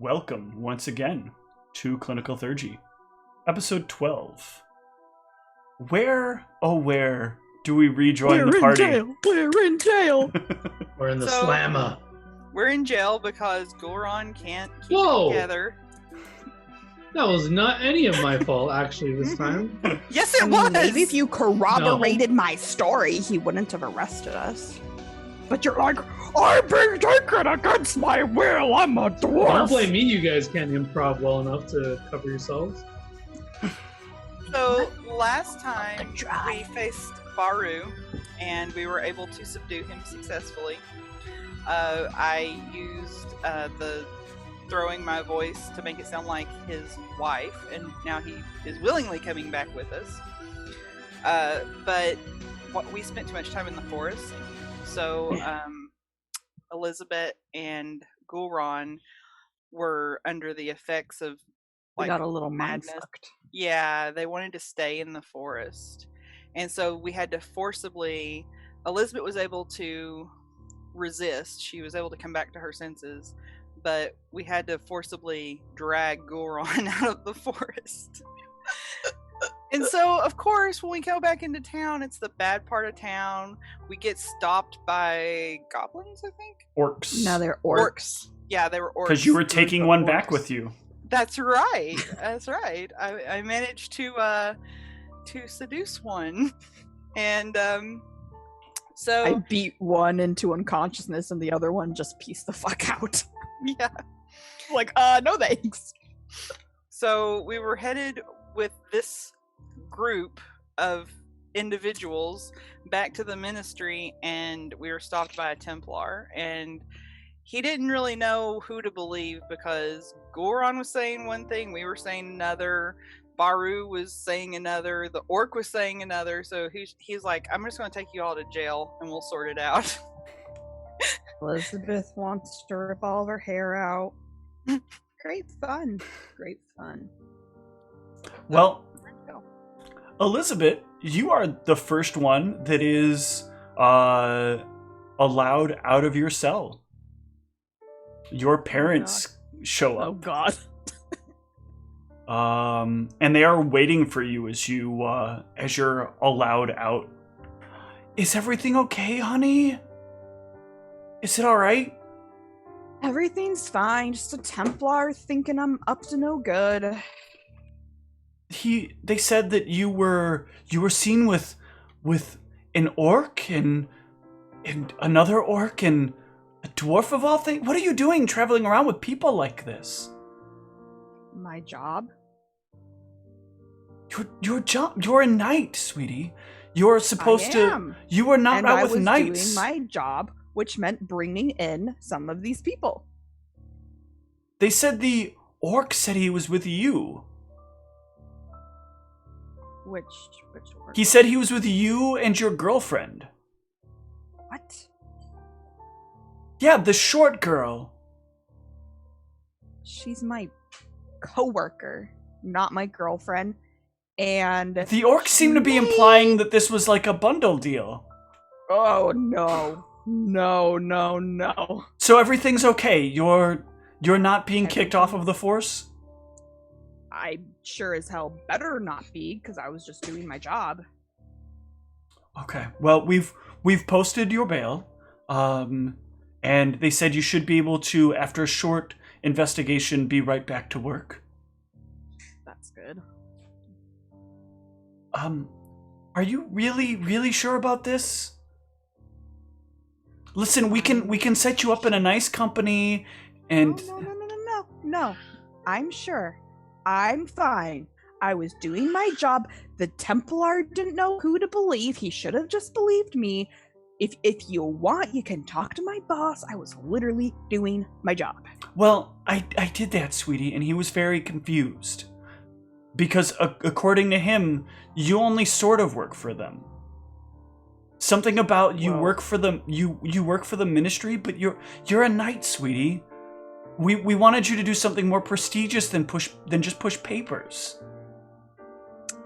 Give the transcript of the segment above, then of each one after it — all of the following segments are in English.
Welcome once again to Clinical Theurgy, episode 12. Where, oh where, do we rejoin the party? We're in jail! We're in the So- slammer. We're in jail because Goron can't keep Whoa. it together. That was not any of my fault, actually, this time. Yes, it I mean, was! maybe if you corroborated my story, he wouldn't have arrested us. But you're like, I'm being taken against my will, I'm a dwarf! Don't blame me, you guys can't improv well enough to cover yourselves. So, last time Try. we faced Baru, and we were able to subdue him successfully. I used the throwing my voice to make it sound like his wife, and now he is willingly coming back with us. But we spent too much time in the forest, so Elizabeth and Gulron were under the effects of We got a little madness. mind-fucked. Yeah, they wanted to stay in the forest, and so we had to forcibly. Elizabeth was able to resist; she was able to come back to her senses, but we had to forcibly drag Gulron out of the forest. And so, of course, when we go back into town, it's the bad part of town. We get stopped by goblins, I think. Orcs. Now they're orcs. Yeah, they were orcs. Because you were Group taking of one back orcs. with you. That's right. That's right. I managed to seduce one, and so I beat one into unconsciousness and the other one just pieced the fuck out. yeah. Like, no thanks. So we were headed with this group of individuals back to the ministry, and we were stopped by a Templar, and he didn't really know who to believe because Goron was saying one thing, we were saying another, Baru was saying another, the orc was saying another, so he's like, I'm just going to take you all to jail and we'll sort it out. Elizabeth wants to rip all of her hair out. Great fun. Great fun. Well, Let's go. Elizabeth, you are the first one that is allowed out of your cell. Your parents show Oh up. god. And they are waiting for you as you're allowed out. Is everything okay, honey? Is it all right? Everything's fine. Just a Templar thinking I'm up to no good. They said that you were seen with an orc and another orc and a dwarf of all things. What are you doing traveling around with people like this? My job? Your job. You're a knight, sweetie. You're supposed I to. am. You were not And out I with was knights. doing my job, which meant bringing in some of these people. They said the orc said he was with you. Which orc? He said he was with you and your girlfriend. What? Yeah, the short girl. She's my coworker, not my girlfriend. And The orcs seem to be implying that this was like a bundle deal. oh no. No. So everything's okay. You're not being kicked off of the force? I sure as hell better not be, because I was just doing my job. Okay. Well, we've posted your bail. And they said you should be able to, after a short investigation, be right back to work. That's good. Are you really, really sure about this? Listen, we can set you up in a nice company, and No. I'm sure. I'm fine. I was doing my job. The Templar didn't know who to believe. He should have just believed me. If you want, you can talk to my boss. I was literally doing my job. well, I did that, sweetie, and he was very confused because according to him, you only sort of work for them. Something about you Well- work for them. You work for the ministry, but you're a knight, sweetie. We wanted you to do something more prestigious than just push papers.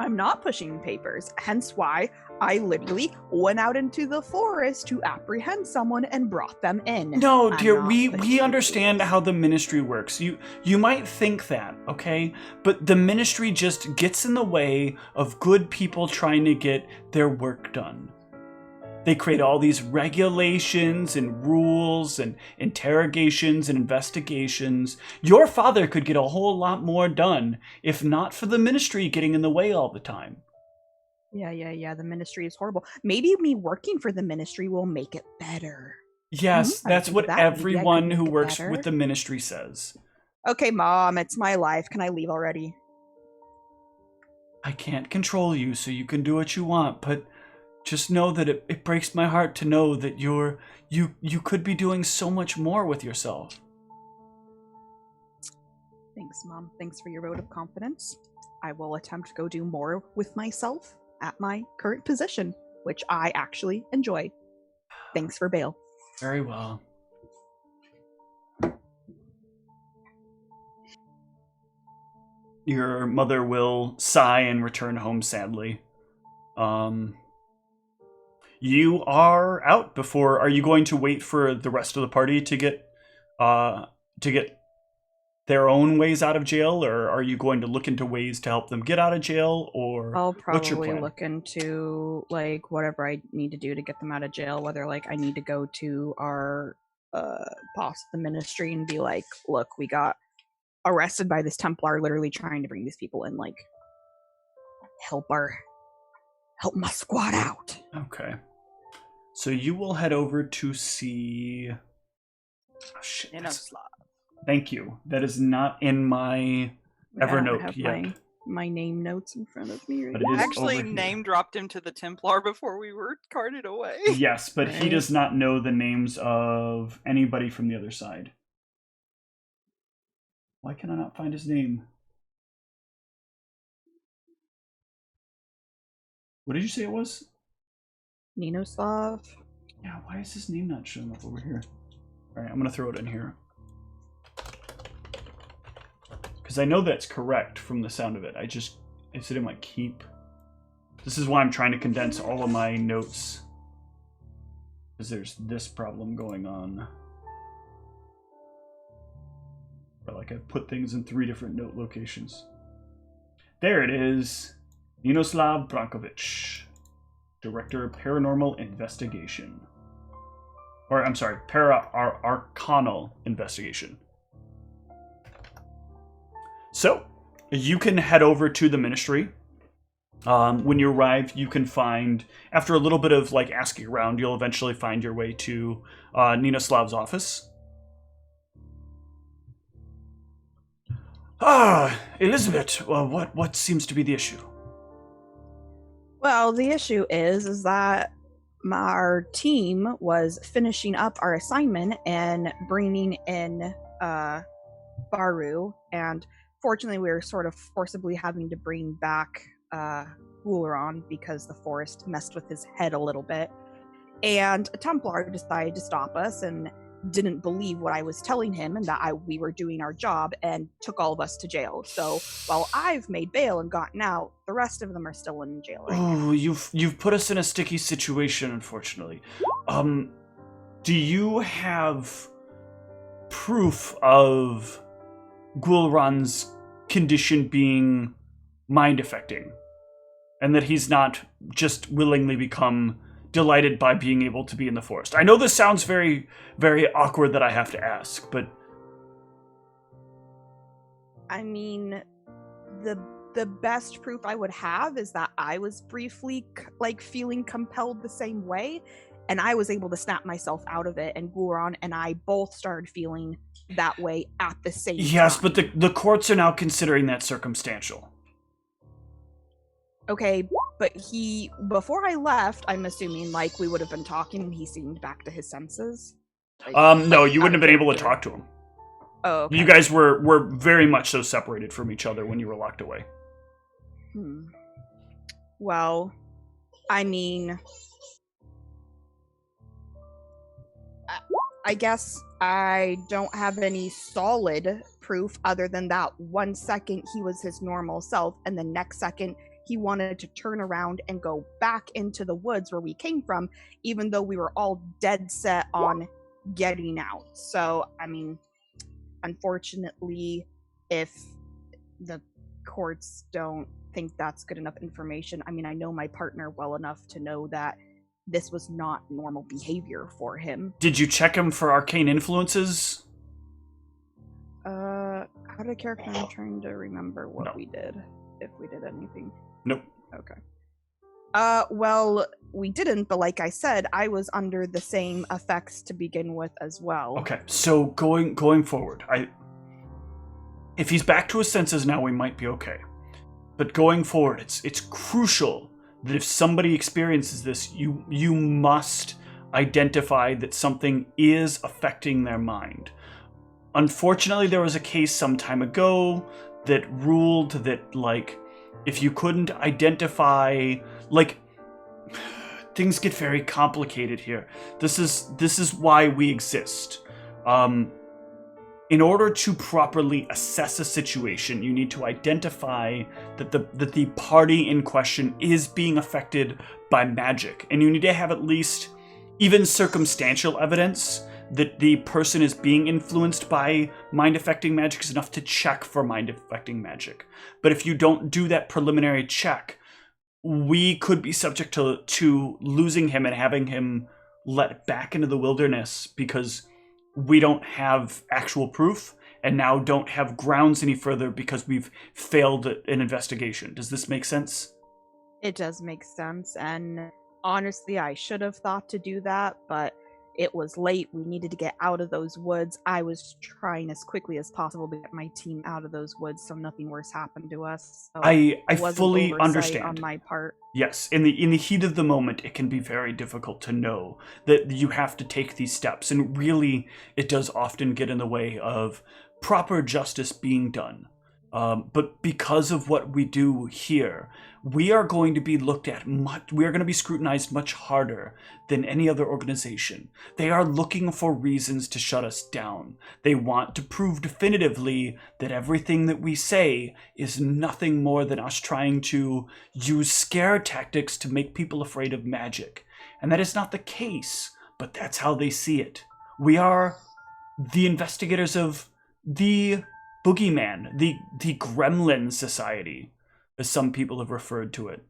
I'm not pushing papers, hence why I literally went out into the forest to apprehend someone and brought them in. No, I'm dear, not we putting you understand through how the ministry works. You might think that, okay? But the ministry just gets in the way of good people trying to get their work done. They create all these regulations and rules and interrogations and investigations. Your father could get a whole lot more done if not for the ministry getting in the way all the time. Yeah. The ministry is horrible. Maybe me working for the ministry will make it better. Yes, I that's think what that maybe I could everyone make who it works better. with the ministry says. Okay, Mom, it's my life. Can I leave already? I can't control you, so you can do what you want, but just know that it breaks my heart to know that you could be doing so much more with yourself. Thanks, Mom. Thanks for your vote of confidence. I will attempt to go do more with myself at my current position, which I actually enjoy. Thanks for bail. Very well. Your mother will sigh and return home sadly. You are out before. Are you going to wait for the rest of the party to get their own ways out of jail, or are you going to look into ways to help them get out of jail, or I'll what's your probably plan? look into like whatever I need to do to get them out of jail, whether like I need to go to our boss of the ministry and be like, look, we got arrested by this Templar literally trying to bring these people in, like help my squad out. Okay. So you will head over to see... Oh, shit. Thank you. That is not in my Evernote I have yet. my name notes in front of me. But it I is actually over here. name dropped him to the Templar before we were carted away. Yes, but he Right. does not know the names of anybody from the other side. Why can I not find his name? What did you say it was? Ninoslav. Yeah, why is his name not showing up over here? Alright, I'm going to throw it in here. Because I know that's correct from the sound of it. Is it in my keep? This is why I'm trying to condense all of my notes. Because there's this problem going on. Or like I've put things in 3 different note locations. There it is. Ninoslav Brankovic, Director of Paranormal Investigation. Or, I'm sorry, Arcanal Investigation. So, you can head over to the ministry. When you arrive, you can find, after a little bit of like asking around, you'll eventually find your way to Ninoslav's office. Ah, Elizabeth, what seems to be the issue? Well, the issue is that our team was finishing up our assignment and bringing in Baru, and fortunately we were sort of forcibly having to bring back Wooleron because the forest messed with his head a little bit. And a Templar decided to stop us and didn't believe what I was telling him and that we were doing our job and took all of us to jail. So while I've made bail and gotten out, the rest of them are still in jail right now. Oh, you've put us in a sticky situation, unfortunately. Do you have proof of Gwilran's condition being mind affecting? And that he's not just willingly become delighted by being able to be in the forest? I know this sounds very, very awkward that I have to ask, but... I mean, the best proof I would have is that I was briefly feeling compelled the same way, and I was able to snap myself out of it, and Gwilran and I both started feeling that way at the same time. Yes, but the courts are now considering that circumstantial. Okay, but before I left, I'm assuming we would have been talking and he seemed back to his senses. No, you wouldn't have been able to talk to him. Oh, okay. You guys were very much so separated from each other when you were locked away. Well, I mean, I guess I don't have any solid proof other than that 1 second he was his normal self and the next second he wanted to turn around and go back into the woods where we came from, even though we were all dead set on getting out. So, I mean, unfortunately, if the courts don't think that's good enough information, I mean, I know my partner well enough to know that this was not normal behavior for him. Did you check him for arcane influences? Out of character, I'm trying to remember what we did. If we did anything. Nope. Okay. Well, we didn't, but like I said, I was under the same effects to begin with as well. Okay, so going forward, if he's back to his senses now, we might be okay. But going forward, it's crucial that if somebody experiences this, you must identify that something is affecting their mind. Unfortunately, there was a case some time ago that ruled that, like, if you couldn't identify, like, things get very complicated here. This is why we exist. In order to properly assess a situation, you need to identify that the party in question is being affected by magic, and you need to have at least even circumstantial evidence that the person is being influenced by mind-affecting magic is enough to check for mind-affecting magic. But if you don't do that preliminary check, we could be subject to losing him and having him let back into the wilderness because we don't have actual proof and now don't have grounds any further because we've failed an investigation. Does this make sense? It does make sense, and honestly, I should have thought to do that, but it was late. We needed to get out of those woods. I was trying as quickly as possible to get my team out of those woods so nothing worse happened to us. So I fully understand. On my part. Yes, in the heat of the moment, it can be very difficult to know that you have to take these steps, and really, it does often get in the way of proper justice being done. But because of what we do here, we are going to be looked at we are going to be scrutinized much harder than any other organization. They are looking for reasons to shut us down. They want to prove definitively that everything that we say is nothing more than us trying to use scare tactics to make people afraid of magic. And that is not the case, but that's how they see it. We are the investigators of the Boogeyman, the Gremlin Society, as some people have referred to it.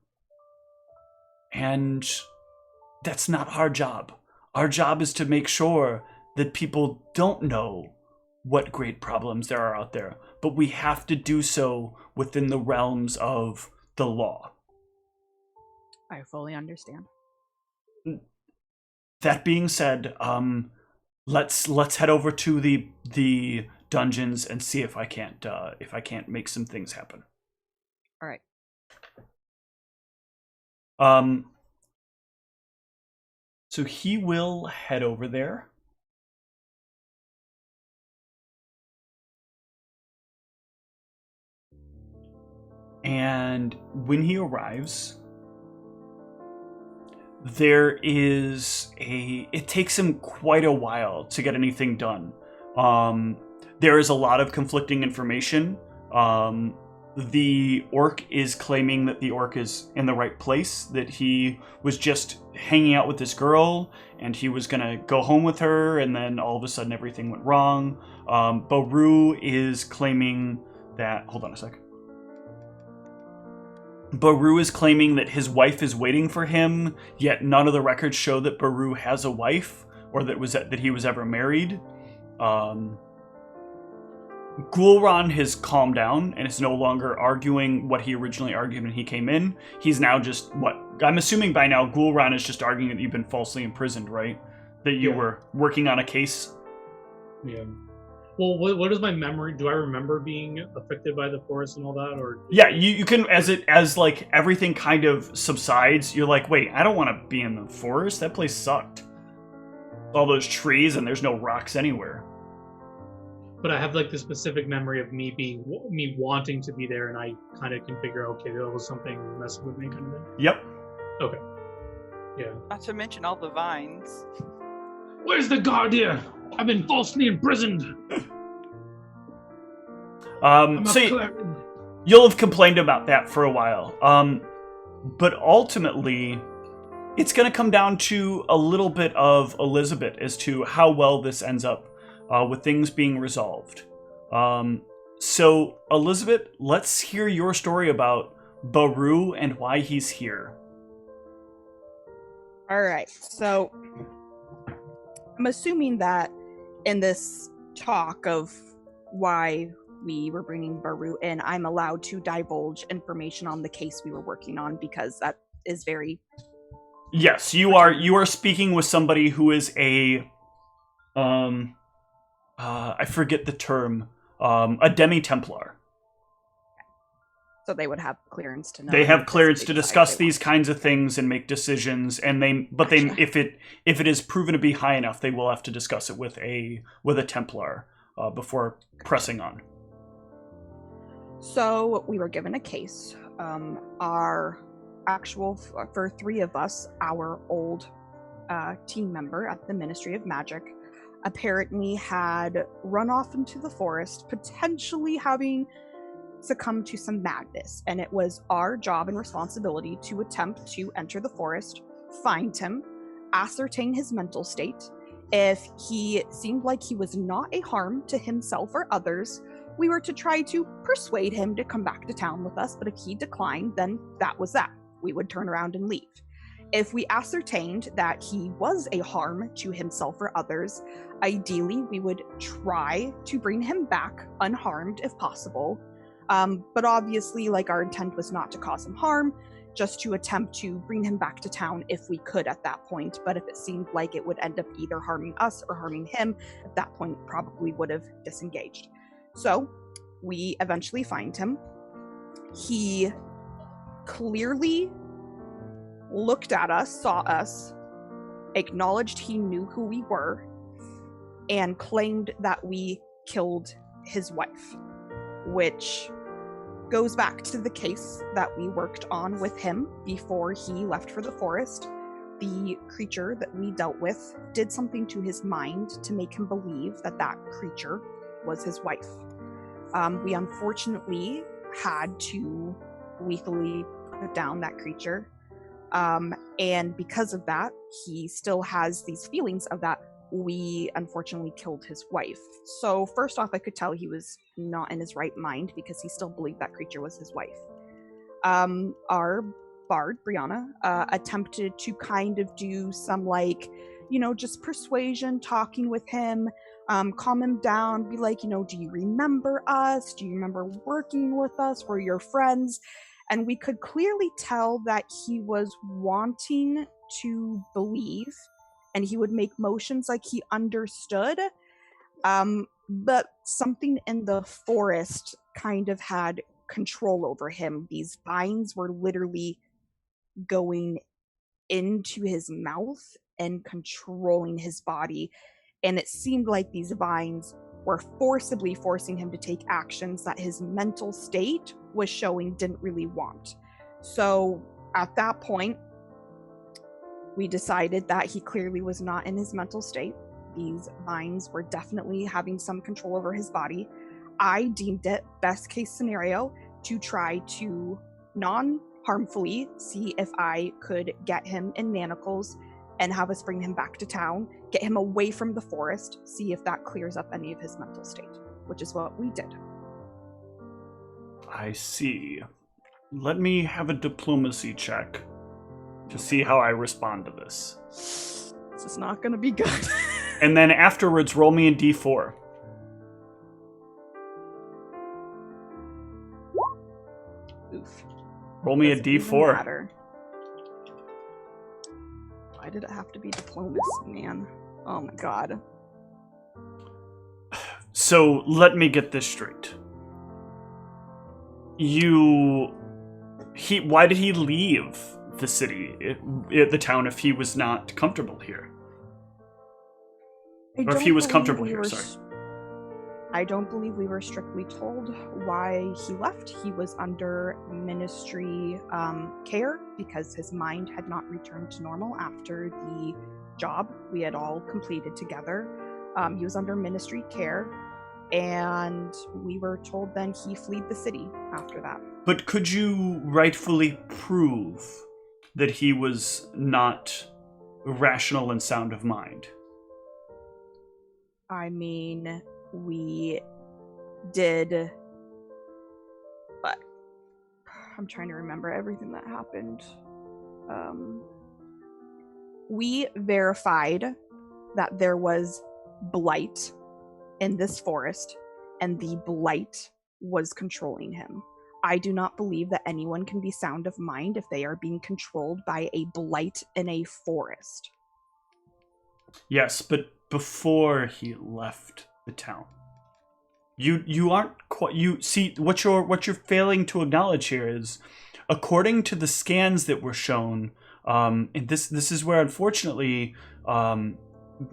And that's not our job. Our job is to make sure that people don't know what great problems there are out there, but we have to do so within the realms of the law. I fully understand. That being said, let's head over to the dungeons and see if I can't make some things happen. All right. So he will head over there. And when he arrives, it takes him quite a while to get anything done. There is a lot of conflicting information. The orc is claiming that the orc is in the right place, that he was just hanging out with this girl and he was gonna go home with her, and then all of a sudden everything went wrong. Baru is claiming that, hold on a sec. Baru is claiming that his wife is waiting for him, yet none of the records show that Baru has a wife or that he was ever married. Gulran has calmed down and is no longer arguing what he originally argued when he came in. He's now just, I'm assuming by now Gulran is just arguing that you've been falsely imprisoned, right? That you were working on a case? Yeah. Well, what is my memory? Do I remember being affected by the forest and all that, or? Yeah, you can, as like everything kind of subsides, you're like, wait, I don't want to be in the forest. That place sucked. All those trees and there's no rocks anywhere. But I have like the specific memory of me wanting to be there, and I kind of can figure, okay, that was something messing with me, kind of thing. Yep. Okay. Yeah. Not to mention all the vines. Where's the guard here? I've been falsely imprisoned. You'll have complained about that for a while. But ultimately, it's going to come down to a little bit of Elizabeth as to how well this ends up with things being resolved. So, Elizabeth, let's hear your story about Baru and why he's here. All right, so I'm assuming that in this talk of why we were bringing Baru in, I'm allowed to divulge information on the case we were working on, because that is very... Yes, you are speaking with somebody who is a I forget the term, a demi-Templar. So they would have clearance to know. They have clearance to discuss these kinds of things and make decisions, and if it is proven to be high enough, they will have to discuss it with a Templar before pressing on. So we were given a case. For 3 of us, our old team member at the Ministry of Magic apparently had run off into the forest, potentially having succumbed to some madness, and it was our job and responsibility to attempt to enter the forest, find him, ascertain his mental state. If he seemed like he was not a harm to himself or others, we were to try to persuade him to come back to town with us, but if he declined, then that was that. We would turn around and leave. If we ascertained that he was a harm to himself or others, ideally we would try to bring him back unharmed if possible. But obviously, our intent was not to cause him harm, just to attempt to bring him back to town if we could at that point. But if it seemed like it would end up either harming us or harming him, at that point probably would have disengaged. So we eventually find him. He clearly looked at us, saw us, acknowledged he knew who we were, and claimed that we killed his wife, which goes back to the case that we worked on with him before he left for the forest. The creature that we dealt with did something to his mind to make him believe that that creature was his wife. We unfortunately had to lethally put down that creature. And because of that, he still has these feelings of that we unfortunately killed his wife. So first off, I could tell he was not in his right mind because he still believed that creature was his wife. Our bard, Brianna, attempted to kind of do some just persuasion, talking with him, calm him down, be like, do you remember us? Do you remember working with us? We're your friends. And we could clearly tell that he was wanting to believe, and he would make motions like he understood. But something in the forest kind of had control over him. These vines were literally going into his mouth and controlling his body. And it seemed like these vines were forcibly forcing him to take actions that his mental state was showing didn't really want. So at that point, we decided that he clearly was not in his mental state. These vines were definitely having some control over his body. I deemed it best case scenario to try to non-harmfully see if I could get him in manacles and have us bring him back to town, get him away from the forest, see if that clears up any of his mental state, which is what we did. I see. Let me have a diplomacy check to see how I respond to this. This is not going to be good. And then afterwards, roll me a d4. Oof. Roll me a Doesn't even d4. matter. Why did it have to be diplomacy, man? Oh my god. So, let me get this straight. Why did he leave the city, the town, if he was not comfortable here? Or if he was comfortable here, sorry. I don't believe we were strictly told why he left. He was under ministry care because his mind had not returned to normal after the job we had all completed together. He was under ministry care. And we were told then he fled the city after that. But could you rightfully prove that he was not rational and sound of mind? I mean, we did, but I'm trying to remember everything that happened. We verified that there was blight in this forest, and the blight was controlling him. I do not believe that anyone can be sound of mind if they are being controlled by a blight in a forest. Yes, but before he left the town. You aren't quite. You see what you're failing to acknowledge here is, according to the scans that were shown, and this is where unfortunately Mr.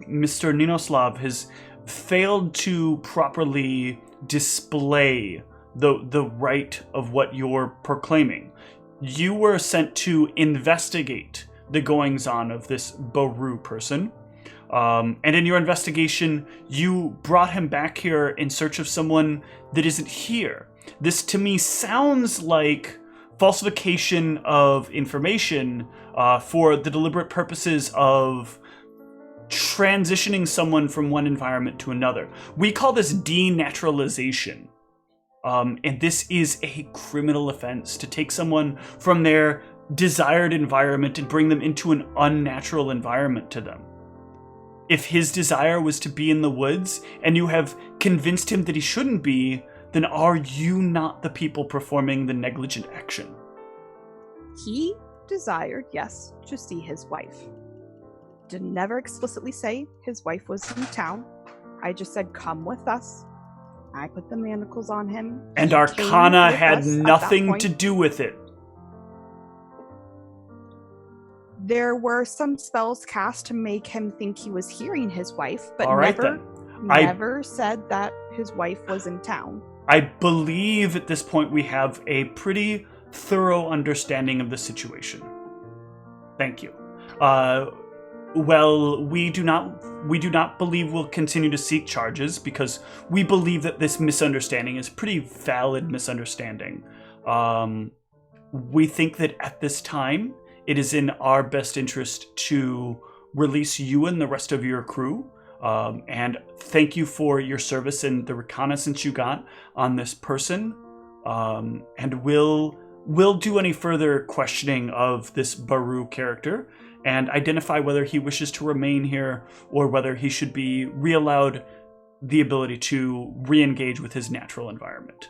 Ninoslav has failed to properly display the right of what you're proclaiming. You were sent to investigate the goings on of this Baru person. And in your investigation, you brought him back here in search of someone that isn't here. This, to me, sounds like falsification of information for the deliberate purposes of transitioning someone from one environment to another. We call this denaturalization. And this is a criminal offense, to take someone from their desired environment and bring them into an unnatural environment to them. If his desire was to be in the woods and you have convinced him that he shouldn't be, then are you not the people performing the negligent action? He desired, yes, to see his wife. Did never explicitly say his wife was in town. I just said, come with us. I put the manacles on him. And He Arcana came with had us at that nothing point. to do with it. There were some spells cast to make him think he was hearing his wife, but All right, never, then. never said that his wife was in town. I believe at this point we have a pretty thorough understanding of the situation. Thank you. Well, we do not believe we'll continue to seek charges because we believe that this misunderstanding is pretty valid misunderstanding. We think that at this time it is in our best interest to release you and the rest of your crew. And thank you for your service and the reconnaissance you got on this person. And we'll do any further questioning of this Baru character and identify whether he wishes to remain here or whether he should be reallowed the ability to re-engage with his natural environment.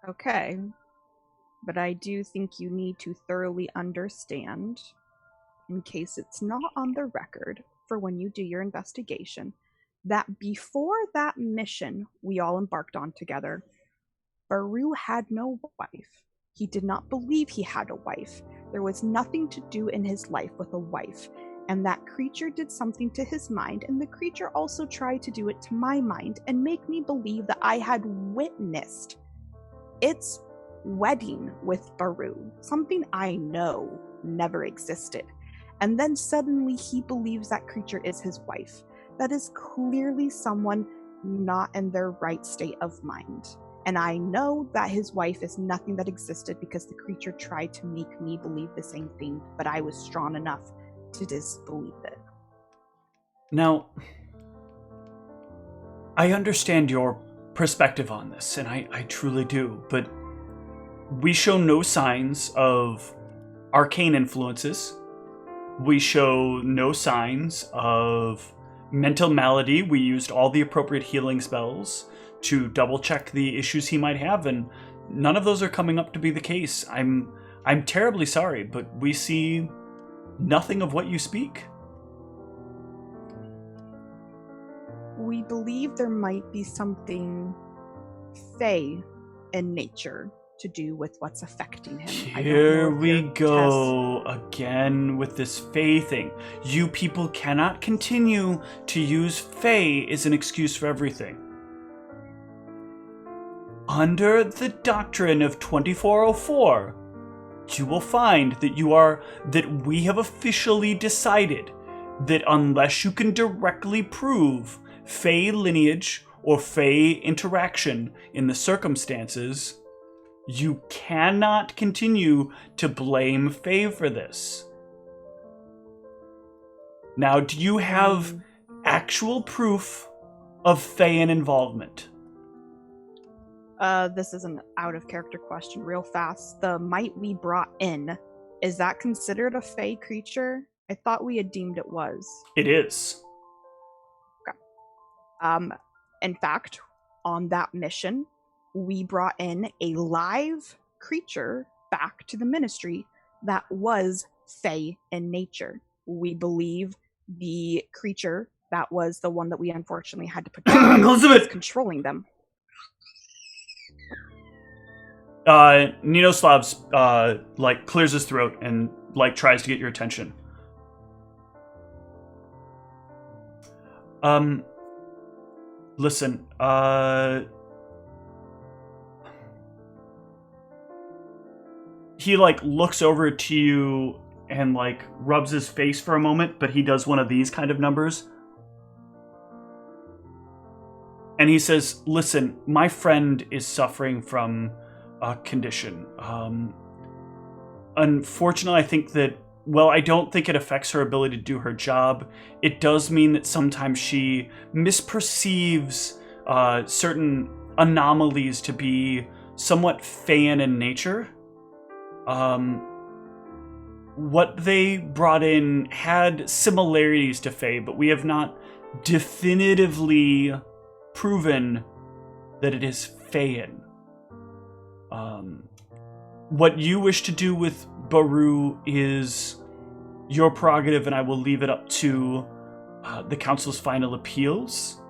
Okay. But I do think you need to thoroughly understand, in case it's not on the record for when you do your investigation, that before that mission we all embarked on together, Baru had no wife. He did not believe he had a wife. There was nothing to do in his life with a wife. And that creature did something to his mind, and the creature also tried to do it to my mind and make me believe that I had witnessed its wedding with Baru, something I know never existed. And then suddenly he believes that creature is his wife. That is clearly someone not in their right state of mind. And I know that his wife is nothing that existed because the creature tried to make me believe the same thing, but I was strong enough to disbelieve it. Now, I understand your perspective on this, and I truly do, but we show no signs of arcane influences. We show no signs of mental malady. We used all the appropriate healing spells to double check the issues he might have, and none of those are coming up to be the case. I'm terribly sorry, but we see nothing of what you speak. We believe there might be something fey in nature to do with what's affecting him. Here we go again with this Fae thing. You people cannot continue to use Fae as an excuse for everything. Under the doctrine of 2404, you will find that we have officially decided that unless you can directly prove Fey lineage or Fey interaction in the circumstances, you cannot continue to blame Fey for this. Now, do you have actual proof of Feyan involvement? This is an out-of-character question real fast. The mite we brought in, is that considered a Fey creature? I thought we had deemed it was. It is. In fact, on that mission, we brought in a live creature back to the ministry that was Fey in nature. We believe the creature that was the one that we unfortunately had to put down was controlling them. Ninoslav's clears his throat and tries to get your attention. Listen, he looks over to you and rubs his face for a moment, but he does one of these kind of numbers. And he says, listen, my friend is suffering from a condition. Unfortunately, I think that, I don't think it affects her ability to do her job. It does mean that sometimes she misperceives certain anomalies to be somewhat Feyan in nature. What they brought in had similarities to Fey, but we have not definitively proven that it is Feyan. What you wish to do with Baru is your prerogative, and I will leave it up to the council's final appeals,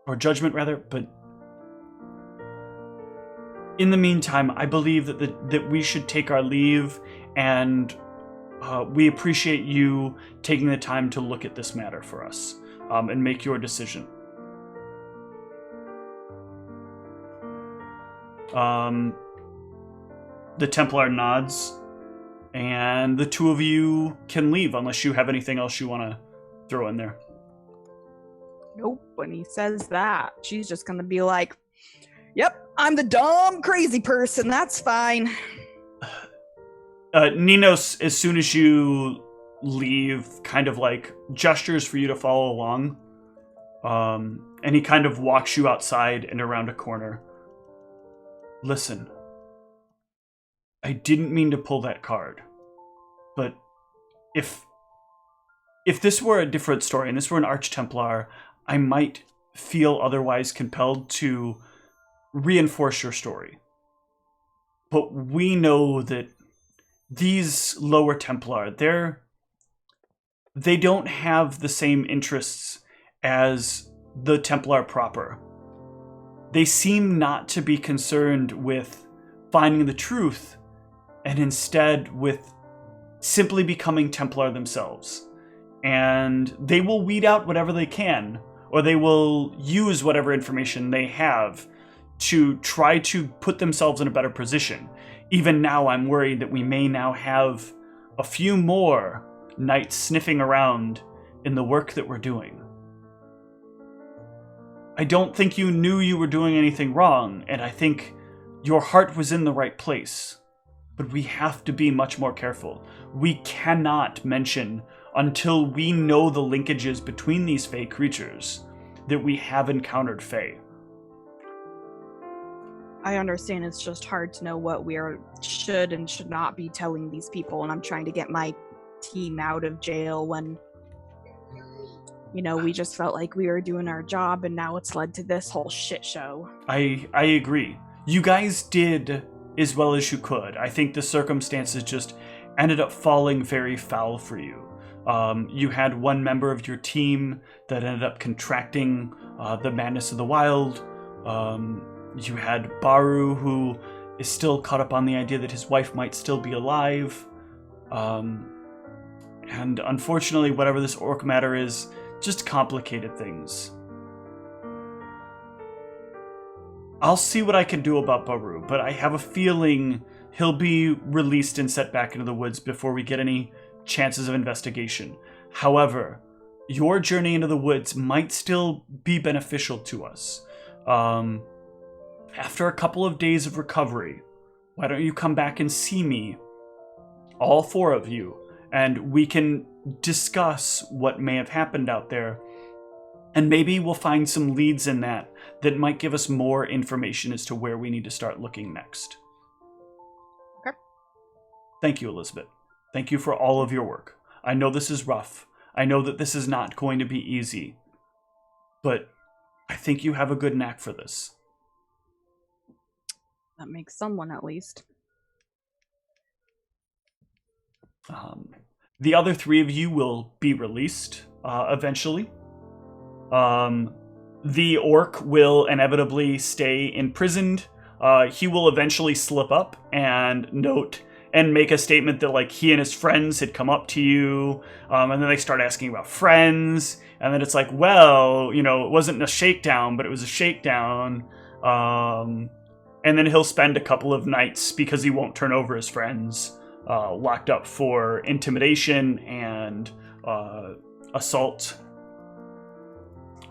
or judgment rather. But in the meantime, I believe that we should take our leave, and we appreciate you taking the time to look at this matter for us and make your decision. The Templar nods, and the two of you can leave unless you have anything else you want to throw in there. Nope. When he says that, she's just going to be like, yep, I'm the dumb, crazy person. That's fine. Ninos, as soon as you leave, kind of gestures for you to follow along. And he kind of walks you outside and around a corner. Listen, I didn't mean to pull that card, but if this were a different story and this were an Arch-Templar, I might feel otherwise compelled to reinforce your story. But we know that these lower Templar, they don't have the same interests as the Templar proper. They seem not to be concerned with finding the truth, and instead with simply becoming Templar themselves. And they will weed out whatever they can, or they will use whatever information they have to try to put themselves in a better position. Even now, I'm worried that we may now have a few more knights sniffing around in the work that we're doing. I don't think you knew you were doing anything wrong, and I think your heart was in the right place. But we have to be much more careful. We cannot mention, until we know the linkages between these Fey creatures, that we have encountered Fey. I understand it's just hard to know what we should and should not be telling these people, and I'm trying to get my team out of jail when, we just felt like we were doing our job, and now it's led to this whole shit show. I agree. You guys did as well as you could. I think the circumstances just ended up falling very foul for you. You had one member of your team that ended up contracting the madness of the wild. You had Baru, who is still caught up on the idea that his wife might still be alive. And unfortunately, whatever this orc matter is, just complicated things. I'll see what I can do about Baru, but I have a feeling he'll be released and set back into the woods before we get any chances of investigation. However, your journey into the woods might still be beneficial to us. After a couple of days of recovery, why don't you come back and see me, all 4 of you, and we can discuss what may have happened out there, and maybe we'll find some leads in that might give us more information as to where we need to start looking next. Okay. Thank you, Elizabeth. Thank you for all of your work. I know this is rough. I know that this is not going to be easy, but I think you have a good knack for this. That makes someone, at least. The other 3 of you will be released eventually. The orc will inevitably stay imprisoned. He will eventually slip up and make a statement that like he and his friends had come up to you, and then they start asking about friends, and then it's like, well, it wasn't a shakedown, but it was a shakedown. And then he'll spend a couple of nights, because he won't turn over his friends, locked up for intimidation and assault.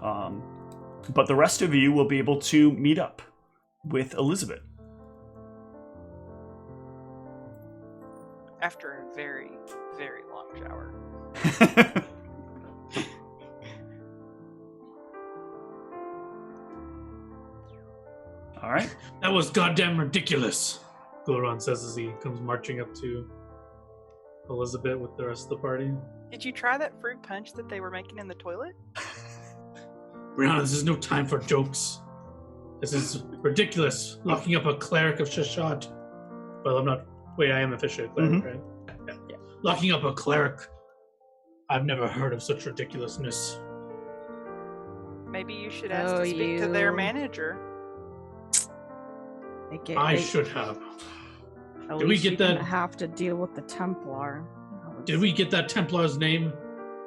But the rest of you will be able to meet up with Elizabeth. After a very, very long shower. All right. That was goddamn ridiculous, Gul'ran says as he comes marching up to Elizabeth with the rest of the party. Did you try that fruit punch that they were making in the toilet? Brianna, this is no time for jokes. This is ridiculous. Locking up a cleric of Shashat. Well, I'm not... Wait, I am officially a cleric, right? Yeah. Locking up a cleric. I've never heard of such ridiculousness. Maybe you should ask to speak to their manager. I should have. Did we get that? Have to deal with the Templar. Did we get that Templar's name?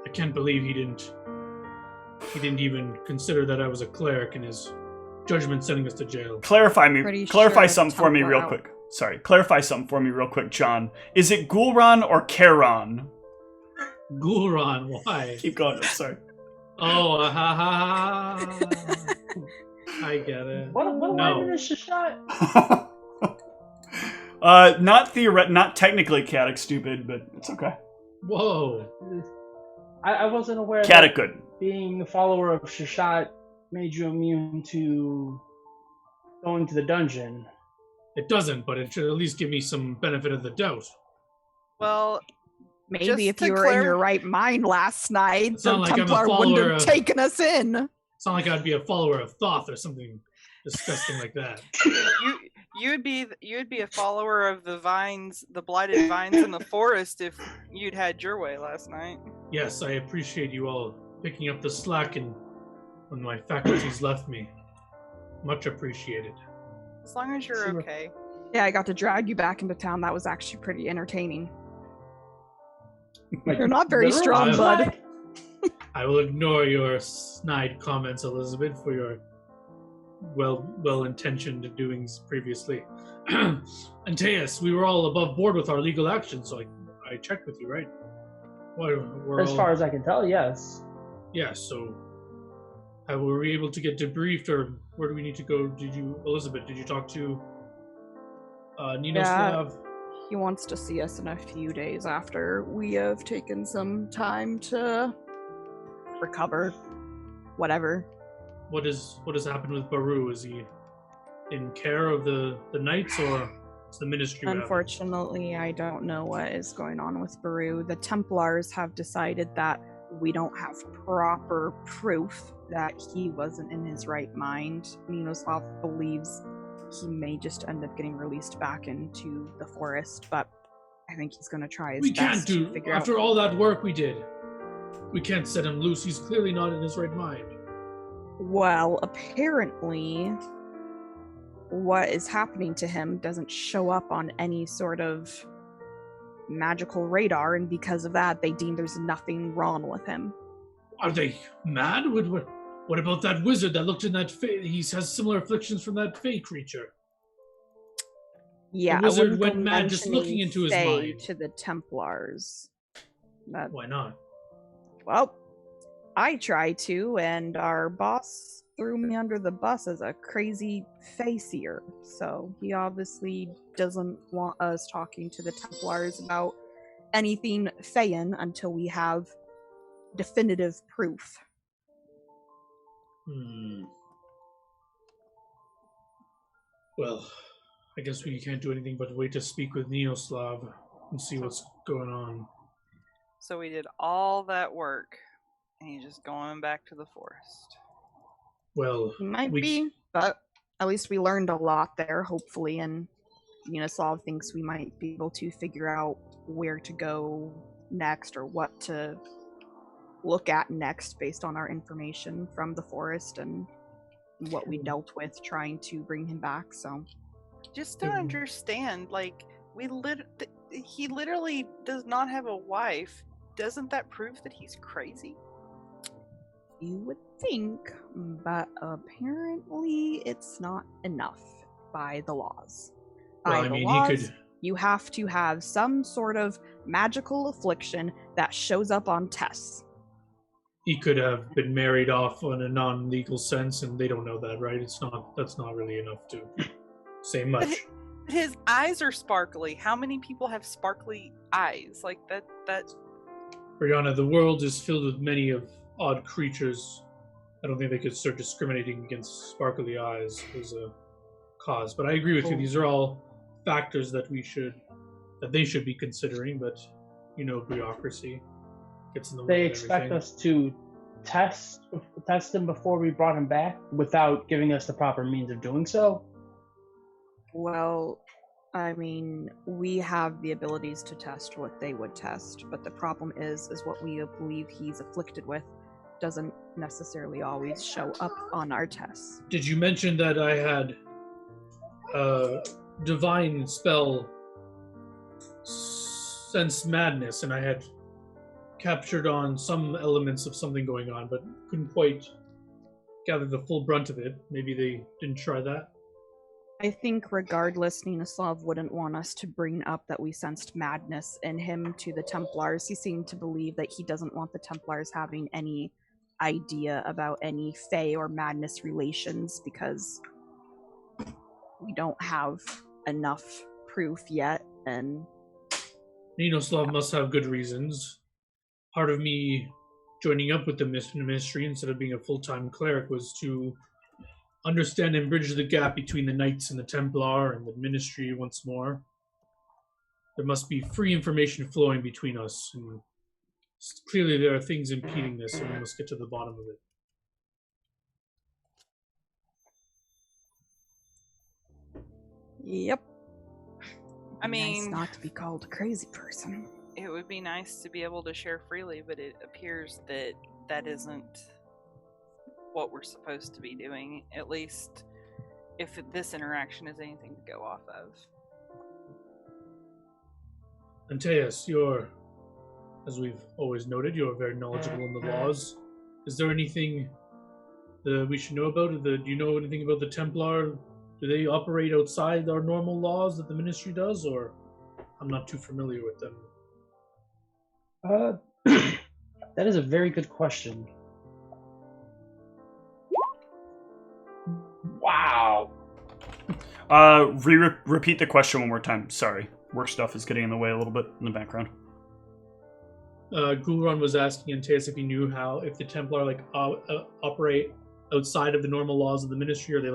I can't believe he didn't even consider that I was a cleric in his judgment sending us to jail. Clarify something for me real quick. Sorry, clarify something for me real quick, John. Is it Gul'ran or Charon? Gul'ran, why? Keep going, I'm sorry. Oh, ha ha ha. I get it. What language is Shashat? Not technically Caddick stupid, but it's okay. Whoa. I wasn't aware Caddick good. Being a follower of Shashat made you immune to going to the dungeon. It doesn't, but it should at least give me some benefit of the doubt. Well, maybe if you were in your right mind last night, the like Templar wouldn't have taken us in. It's not like I'd be a follower of Thoth or something disgusting like that. You'd be a follower of the vines, the blighted vines in the forest if you'd had your way last night. Yes, I appreciate you all picking up the slack and when my faculties left me. Much appreciated. As long as you're okay. Yeah, I got to drag you back into town. That was actually pretty entertaining. You're not very strong, bud. I will ignore your snide comments, Elizabeth, for your well-intentioned doings previously. Antaeus, we were all above board with our legal action, so I checked with you, right? As far as I can tell, yes. Yeah, so were we able to get debriefed, or where do we need to go? Elizabeth, did you talk to Ninoslav? He wants to see us in a few days after we have taken some time to recover, whatever. What has happened with Baru? Is he in care of the knights, or is the ministry? Unfortunately, I don't know what is going on with Baru. The Templars have decided that we don't have proper proof that he wasn't in his right mind. Ninoslav believes he may just end up getting released back into the forest, but I think he's going to try his best to figure out. After all that work we did, we can't set him loose. He's clearly not in his right mind. Well, apparently, what is happening to him doesn't show up on any sort of magical radar, and because of that, they deem there's nothing wrong with him. Are they mad? What about that wizard that looked in that fey? He has similar afflictions from that fey creature. Yeah, the wizard went mad just looking into his mind. To the Templars. Why not? Well, I tried to, and our boss threw me under the bus as a crazy facier. So he obviously doesn't want us talking to the Templars about anything Feyan until we have definitive proof. Well, I guess we can't do anything but wait to speak with Neoslav and see what's going on. So we did all that work, and he's just going back to the forest. Well, Might be, but at least we learned a lot there, hopefully, and Slav thinks we might be able to figure out where to go next or what to look at next based on our information from the forest and what we dealt with trying to bring him back. So just don't understand, like, he literally does not have a wife. Doesn't that prove that he's crazy? You would think, but apparently it's not enough by the laws. By the laws, you have to have some sort of magical affliction that shows up on tests. He could have been married off in a non-legal sense, and they don't know that, right? That's not really enough to say much. His eyes are sparkly. How many people have sparkly eyes? Like that. Brianna, the world is filled with many of odd creatures. I don't think they could start discriminating against sparkly eyes as a cause. But I agree with you. These are all factors that they should be considering. But bureaucracy gets in the way. They of expect everything. us to test him before we brought him back without giving us the proper means of doing so. Well, I mean, we have the abilities to test what they would test, but the problem is what we believe he's afflicted with doesn't necessarily always show up on our tests. Did you mention that I had a divine spell sense madness, and I had captured on some elements of something going on, but couldn't quite gather the full brunt of it? Maybe they didn't try that? I think regardless, Ninaslav wouldn't want us to bring up that we sensed madness in him to the Templars. He seemed to believe that he doesn't want the Templars having any idea about any Fae or madness relations because we don't have enough proof yet, and Ninoslav must have good reasons. Part of me joining up with the ministry instead of being a full-time cleric was to understand and bridge the gap between the Knights and the Templar and the Ministry once more. There must be free information flowing between us, and clearly there are things impeding this, and we must get to the bottom of it. Yep. I mean, nice not to be called a crazy person. It would be nice to be able to share freely, but it appears that isn't what we're supposed to be doing, at least if this interaction is anything to go off of. Antaeus, you're, as we've always noted, you're very knowledgeable in the laws. Is there anything that we should know about? Do you know anything about the Templar? Do they operate outside our normal laws that the Ministry does, or I'm not too familiar with them? That is a very good question. Wow. Repeat the question one more time. Sorry. Work stuff is getting in the way a little bit in the background. Gulron was asking Antaeus if he knew if the Templar operate outside of the normal laws of the Ministry, or they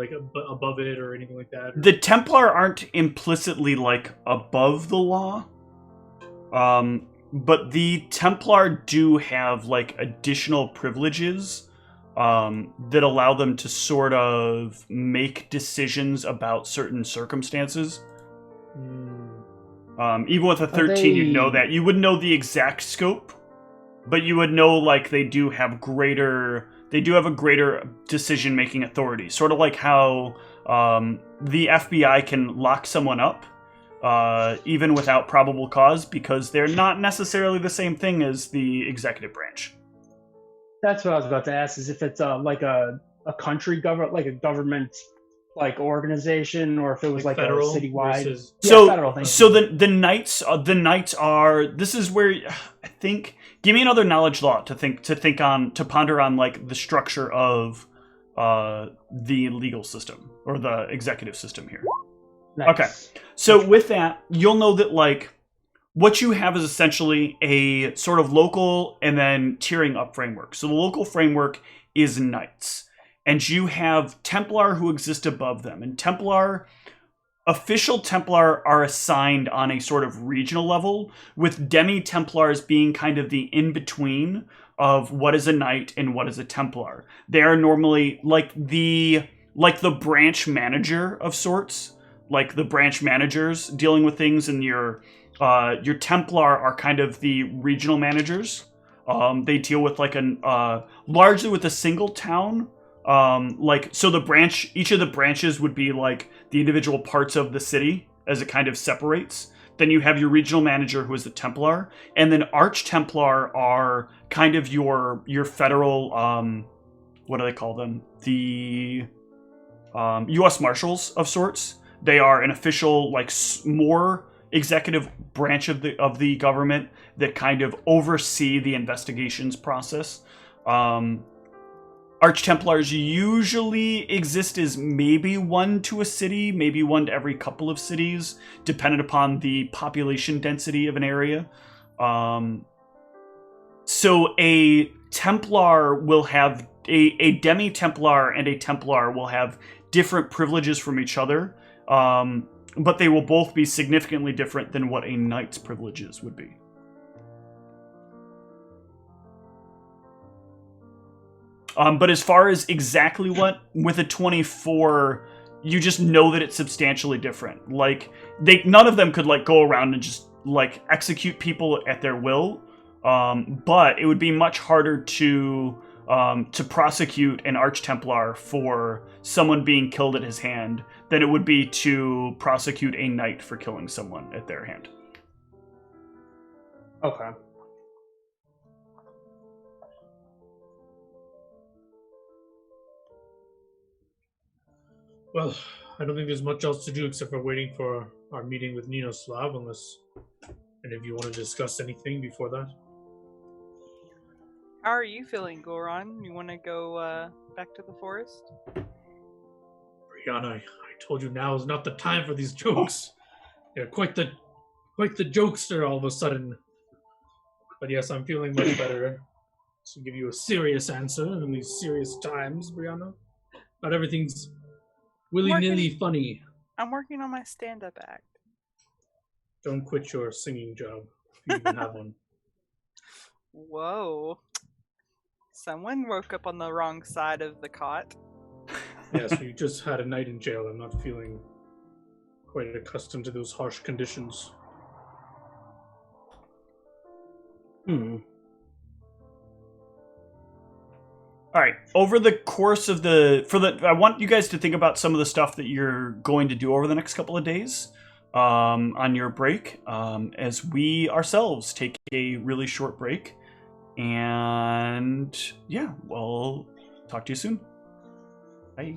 above it or anything like that? Or... The Templar aren't implicitly above the law. But the Templar do have additional privileges that allow them to sort of make decisions about certain circumstances. Even with a 13, you'd know that. You wouldn't know the exact scope, but you would know they do have a greater decision-making authority. Sort of like how the FBI can lock someone up even without probable cause, because they're not necessarily the same thing as the executive branch. That's what I was about to ask, is if it's a country government, like a government like organization or if it was like a federal citywide. versus- Yeah, federal thing. So the knights are. This is where I think. Give me another knowledge law to ponder on like the structure of the legal system or the executive system here. Nice. Okay, so with that, you'll know that like what you have is essentially a sort of local and then tiering up framework. So the local framework is knights, and you have Templar who exist above them, and official Templar are assigned on a sort of regional level, with demi-Templars being kind of the in-between of what is a knight and what is a Templar. They are normally like the branch manager of sorts, like the branch managers dealing with things, and your Templar are kind of the regional managers. They deal with like largely with a single town. Each of the branches would be like the individual parts of the city as it kind of separates. Then you have your regional manager who is the Templar, and then Arch Templar are kind of your federal what do they call them? The U.S. Marshals of sorts. They are an official like more executive branch of the government that kind of oversee the investigations process. Arch Templars usually exist as maybe one to a city, maybe one to every couple of cities, dependent upon the population density of an area. So a Templar will have a demi-Templar and a Templar will have different privileges from each other, but they will both be significantly different than what a knight's privileges would be. But as far as exactly what, with a 24, you just know that it's substantially different. Like, none of them could, like, go around and just, like, execute people at their will. But it would be much harder to prosecute an Arch Templar for someone being killed at his hand than it would be to prosecute a knight for killing someone at their hand. Okay. Well, I don't think there's much else to do except for waiting for our meeting with Ninoslav, unless any of you want to discuss anything before that. How are you feeling, Goron? You want to go back to the forest? Brianna, I told you now is not the time for these jokes. You're quite the jokester all of a sudden. But yes, I'm feeling much better. To give you a serious answer in these serious times, Brianna. Not everything's willy-nilly funny. I'm working on my stand-up act. Don't quit your singing job if you even have one. Whoa. Someone woke up on the wrong side of the cot. Yes, we just had a night in jail. I'm not feeling quite accustomed to those harsh conditions. All right. Over the course of I want you guys to think about some of the stuff that you're going to do over the next couple of days on your break, as we ourselves take a really short break. And yeah, we'll talk to you soon. Bye.